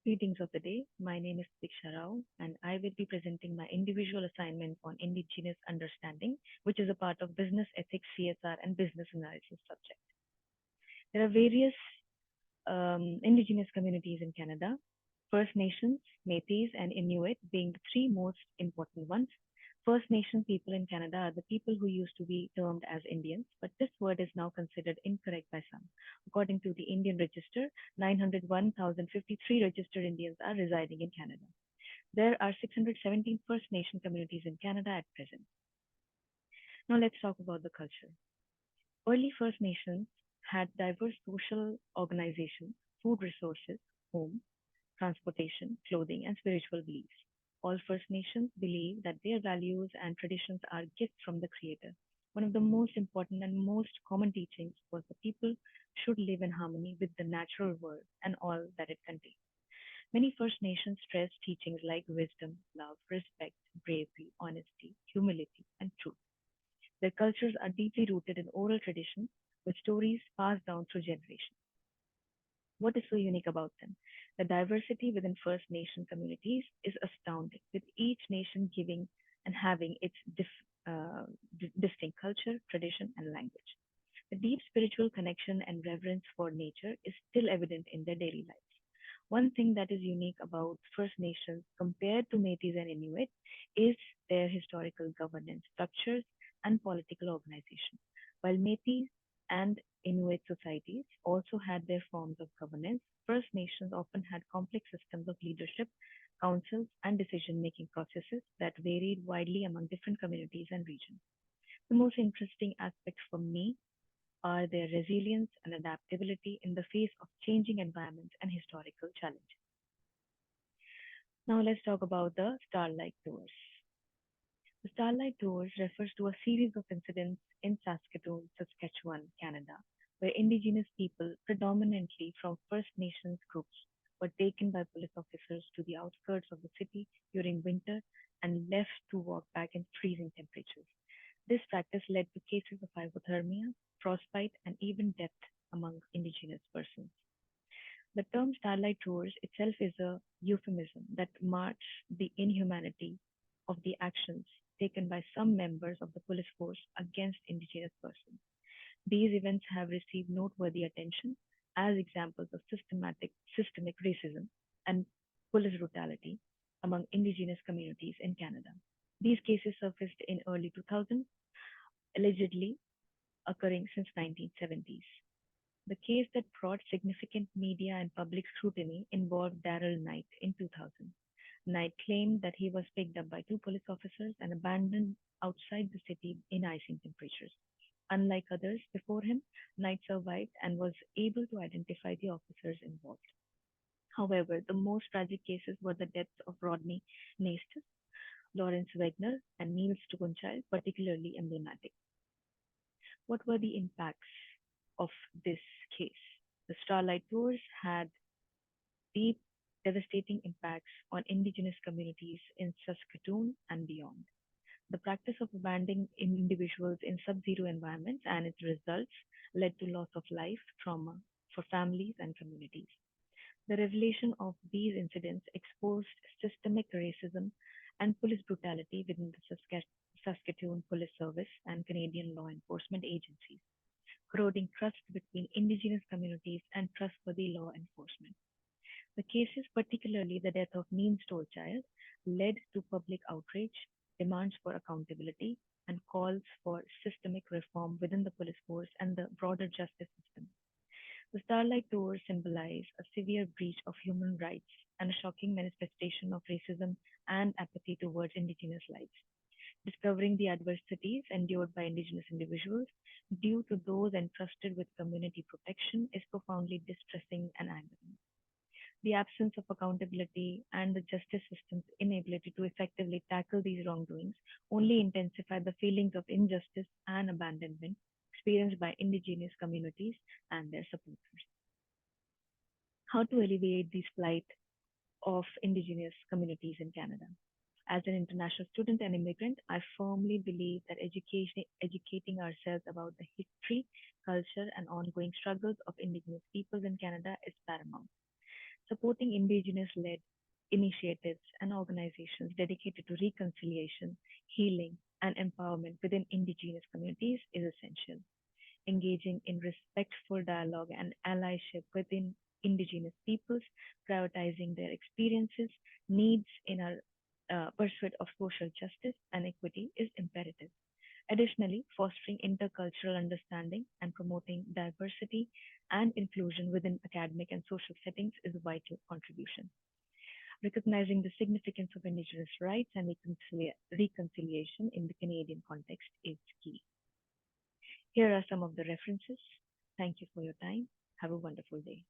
Greetings of the day. My name is Diksha Rao, and I will be presenting my individual assignment on Indigenous understanding, which is a part of business ethics, CSR, and business analysis subject. There are various Indigenous communities in Canada: First Nations, Métis, and Inuit being the three most important ones. First Nation people in Canada are the people who used to be termed as Indians, but this word is now considered incorrect by some. According to the Indian Register, 901,053 registered Indians are residing in Canada. There are 617 First Nation communities in Canada at present. Now let's talk about the culture. Early First Nations had diverse social organizations, food resources, home, transportation, clothing, and spiritual beliefs. All First Nations believe that their values and traditions are gifts from the Creator. One of the most important and most common teachings was that people should live in harmony with the natural world and all that it contains. Many First Nations stress teachings like wisdom, love, respect, bravery, honesty, humility, and truth. Their cultures are deeply rooted in oral tradition with stories passed down through generations. What is so unique about them? The diversity within First Nation communities is astounding, with each nation giving and having its distinct culture, tradition, and language. The deep spiritual connection and reverence for nature is still evident in their daily lives. One thing that is unique about First Nations compared to Métis and Inuit is their historical governance structures and political organization. While Métis and Inuit societies also had their forms of governance, First Nations often had complex systems of leadership, councils, and decision making processes that varied widely among different communities and regions. The most interesting aspect for me are their resilience and adaptability in the face of changing environments and historical challenges. Now let's talk about the Starlight Tours. The Starlight Tours refers to a series of incidents in Saskatoon, Saskatchewan, Canada, where Indigenous people, predominantly from First Nations groups, were taken by police officers to the outskirts of the city during winter and left to walk back in freezing temperatures. This practice led to cases of hypothermia, frostbite, and even death among Indigenous persons. The term Starlight Tours itself is a euphemism that marks the inhumanity of the actions taken by some members of the police force against Indigenous persons. These events have received noteworthy attention as examples of systemic racism and police brutality among Indigenous communities in Canada. These cases surfaced in early 2000s, allegedly occurring since 1970s. The case that brought significant media and public scrutiny involved Darrell Knight in 2000. Knight claimed that he was picked up by two police officers and abandoned outside the city in icing temperatures. Unlike others before him, Knight survived and was able to identify the officers involved. However, the most tragic cases were the deaths of Rodney Nastis, Lawrence Wagner, and Niels Stubenchild, particularly emblematic. What were the impacts of this case? The Starlight Tours had deep, devastating impacts on Indigenous communities in Saskatoon and beyond. The practice of abandoning individuals in sub zero environments and its results led to loss of life, trauma for families and communities. The revelation of these incidents exposed systemic racism and police brutality within the Saskatoon Police Service and Canadian law enforcement agencies, corroding trust between Indigenous communities and trustworthy law enforcement. The cases, particularly the death of Neen Stolchild, led to public outrage, demands for accountability, and calls for systemic reform within the police force and the broader justice system. The Starlight Tour symbolized a severe breach of human rights and a shocking manifestation of racism and apathy towards Indigenous lives. Discovering the adversities endured by Indigenous individuals due to those entrusted with community protection is profoundly distressing and angering. The absence of accountability and the justice system's inability to effectively tackle these wrongdoings only intensify the feelings of injustice and abandonment experienced by Indigenous communities and their supporters. How to alleviate this plight of Indigenous communities in Canada? As an international student and immigrant, I firmly believe that educating ourselves about the history, culture, and ongoing struggles of Indigenous peoples in Canada is paramount. supporting Indigenous-led initiatives and organizations dedicated to reconciliation, healing, and empowerment within Indigenous communities is essential. Engaging in respectful dialogue and allyship within Indigenous peoples, prioritizing their experiences, needs in our pursuit of social justice and equity is imperative. Additionally, fostering intercultural understanding and promoting diversity and inclusion within academic and social settings is a vital contribution. Recognizing the significance of Indigenous rights and reconciliation in the Canadian context is key. Here are some of the references. Thank you for your time. Have a wonderful day.